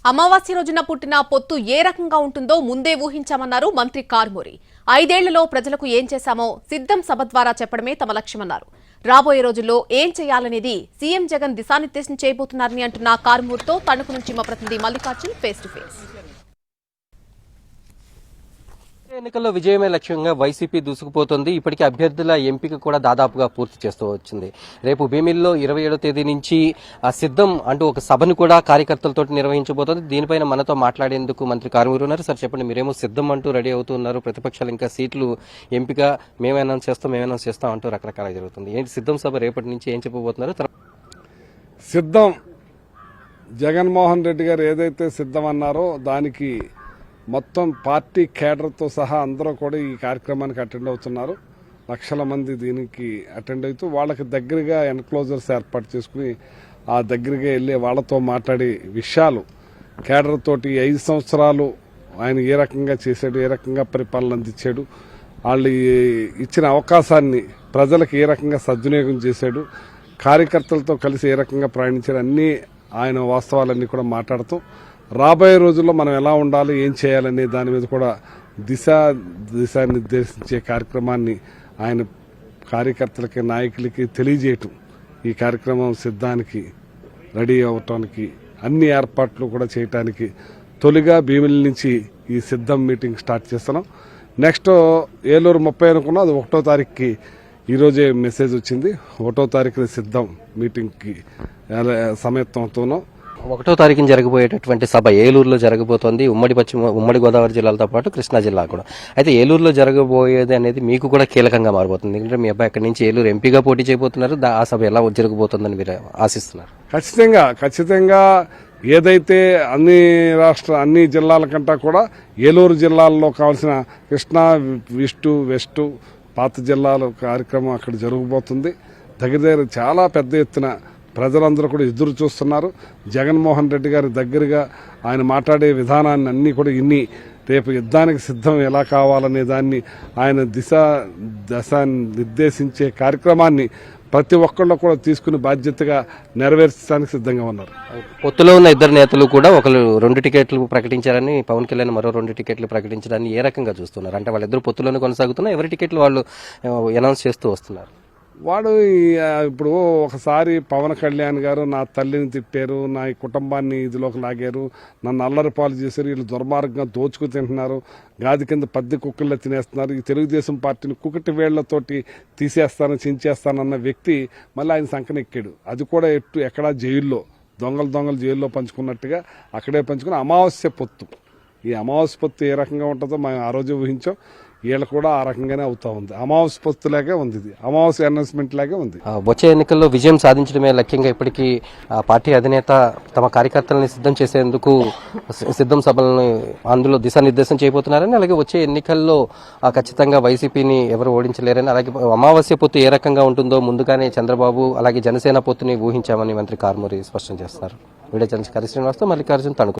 అమావాస్య రోజున పుట్టిన పొత్తు ఏ రకంగా ఉంటుందో ముందే ఊహించామన్నారు మంత్రి కారుమూరి. 5 ఏళ్లలో ప్రజలకు ఏం చేశామో సిద్ధం సభ ద్వారా చెప్పడమే తమ లక్ష్యమన్నారు. రాబోయే రోజుల్లో ఏం చేయాలనేది సీఎం జగన్ దిశానిర్దేశం చేయబోతున్నారని అంటున్న కారుమూరితో తణుకు నుంచి మా ప్రతినిధి మల్లికార్జున్ ఫేస్ టు ఫేస్. ఎన్నికల్లో విజయమే లక్ష్యంగా వైసీపీ దూసుకుపోతుంది. ఇప్పటికే అభ్యర్థుల ఎంపిక కూడా దాదాపుగా పూర్తి చేస్తూ వచ్చింది. రేపు భీమిల్లో 27వ తేదీ నుంచి సిద్ధం అంటూ ఒక సభను కూడా కార్యకర్తలతో నిర్వహించబోతోంది. దీనిపైన మనతో మాట్లాడేందుకు మంత్రి కారుమూరి ఉన్నారు. సార్ చెప్పండి, మీరేమో సిద్ధం అంటూ రెడీ అవుతున్నారు, ప్రతిపక్షాలు ఇంకా సీట్లు ఎంపిక మేము అనౌన్స్ చేస్తాం అంటూ రకరకాల జరుగుతుంది. ఏంటి సిద్ధం సభ రేపటి నుంచి ఏం చెప్పబోతున్నారు? సిద్ధం జగన్మోహన్ రెడ్డి గారు ఏదైతే సిద్ధం అన్నారో దానికి మొత్తం పార్టీ కేడర్తో సహా అందరూ కూడా ఈ కార్యక్రమానికి అటెండ్ అవుతున్నారు. లక్షల మంది దీనికి అటెండ్ అవుతూ వాళ్ళకి దగ్గరగా ఎన్క్లోజర్స్ ఏర్పాటు చేసుకుని ఆ దగ్గరగా వెళ్ళి వాళ్ళతో మాట్లాడే విషయాలు కేడర్ తోటి 5 సంవత్సరాలు ఆయన ఏ రకంగా చేశాడు, ఏ రకంగా పరిపాలన అందించాడు, వాళ్ళు ఇచ్చిన అవకాశాన్ని ప్రజలకు ఏ రకంగా సద్వినియోగం చేశాడు, కార్యకర్తలతో కలిసి ఏ రకంగా ప్రయాణించాడు, అన్నీ ఆయన వాస్తవాలన్నీ కూడా మాట్లాడుతూ రాబోయే రోజుల్లో మనం ఎలా ఉండాలి, ఏం చేయాలనే దాని మీద కూడా దిశానిర్దేశించే కార్యక్రమాన్ని ఆయన కార్యకర్తలకి నాయకులకి తెలియజేయటం, ఈ కార్యక్రమం సిద్ధానికి రెడీ అవటానికి అన్ని ఏర్పాట్లు కూడా చేయటానికి తొలిగా భీమిలి నుంచి ఈ సిద్ధం మీటింగ్ స్టార్ట్ చేస్తున్నాం. నెక్స్ట్ ఏలూరు 30 అనుకున్నాం, అది 1వ తారీఖుకి ఈరోజే మెసేజ్ వచ్చింది. 1వ తారీఖున సిద్ధం మీటింగ్కి సమయత్వంతోనూ 1వ తారీఖున జరగబోయేటటువంటి సభ ఏలూరులో జరగబోతోంది. ఉమ్మడి గోదావరి జిల్లాలతో పాటు కృష్ణా జిల్లా కూడా. అయితే ఏలూరులో జరగబోయేది అనేది మీకు కూడా కీలకంగా మారిపోతుంది. ఎందుకంటే మీ అబ్బాయి అక్కడి నుంచి ఏలూరు ఎంపీగా పోటీ చేయబోతున్నారు. ఆ సభ ఎలా జరగబోతోందని మీరు ఆశిస్తున్నారు? ఖచ్చితంగా ఏదైతే అన్ని జిల్లాల కంటే కూడా ఏలూరు జిల్లాల్లో కావాల్సిన కృష్ణా, వెస్ట్ పాత జిల్లాల కార్యక్రమం అక్కడ జరగబోతుంది. దగ్గర చాలా పెద్ద ఎత్తున ప్రజలందరూ కూడా ఎదురు చూస్తున్నారు. జగన్మోహన్ రెడ్డి గారి దగ్గరగా ఆయన మాట్లాడే విధానాన్ని అన్నీ కూడా రేపు యుద్ధానికి సిద్ధం ఎలా కావాలనే దాన్ని ఆయన దశ నిర్దేశించే కార్యక్రమాన్ని ప్రతి ఒక్కళ్ళు కూడా తీసుకుని బాధ్యతగా నెరవేర్చడానికి సిద్ధంగా ఉన్నారు. పొత్తులో ఉన్న ఇద్దరు నేతలు కూడా ఒకరు 2 టికెట్లు ప్రకటించారని, పవన్ కళ్యాణ్ మరో 2 టికెట్లు ప్రకటించడాన్ని ఏ రకంగా చూస్తున్నారు? అంటే వాళ్ళిద్దరు పొత్తులోనే కొనసాగుతున్నా, ఎవరి టికెట్లు వాళ్ళు అనౌన్స్ చేస్తూ వస్తున్నారు. వాడు ఇప్పుడు ఒకసారి పవన్ కళ్యాణ్ గారు నా తల్లిని తిట్టారు, నా కుటుంబాన్ని ఇదిలోకి లాగారు, నన్ను అల్లరిపాలు చేశారు, వీళ్ళు దుర్మార్గంగా దోచుకు తింటున్నారు, గాది కింద పద్ది కుక్కల్లో తినేస్తున్నారు, ఈ తెలుగుదేశం పార్టీని కుకటి వేళ్లతోటి తీసేస్తాను, చించేస్తానన్న వ్యక్తి మళ్ళీ ఆయన సంకనెక్కాడు. అది కూడా ఎక్కడా జైల్లో దొంగలు జైల్లో పంచుకున్నట్టుగా అక్కడే పంచుకుని అమావాస్య పొత్తు. ఈ అమావాస్య పొత్తు ఏ రకంగా ఉంటుందో మనం ఆ రోజు ఊహించాం. వీళ్ళు కూడా ఆ రకంగానే అవుతా ఉంది. అమావాస్య పొత్తులాగే ఉంది, ఇది అమావాస్య అనౌన్స్మెంట్ లాగే ఉంది. వచ్చే ఎన్నికల్లో విజయం సాధించడమే లక్ష్యంగా ఇప్పటికీ పార్టీ అధినేత తమ కార్యకర్తలని సిద్ధం చేసేందుకు సిద్ధం సభలను అందులో దిశానిర్దేశం చేయబోతున్నారని, అలాగే వచ్చే ఎన్నికల్లో ఖచ్చితంగా వైసీపీని ఎవరు ఓడించలేరని, అలాగే అమావాస్య పొత్తు ఏ రకంగా ఉంటుందో ముందుగానే చంద్రబాబు అలాగే జనసేన పొత్తుని ఊహించామని మంత్రి కారుమూరి స్పష్టం చేస్తున్నారు. వీడియో జర్నలిస్ట్ శ్రీనివాస్తో మల్లికార్జున్, తణుకు.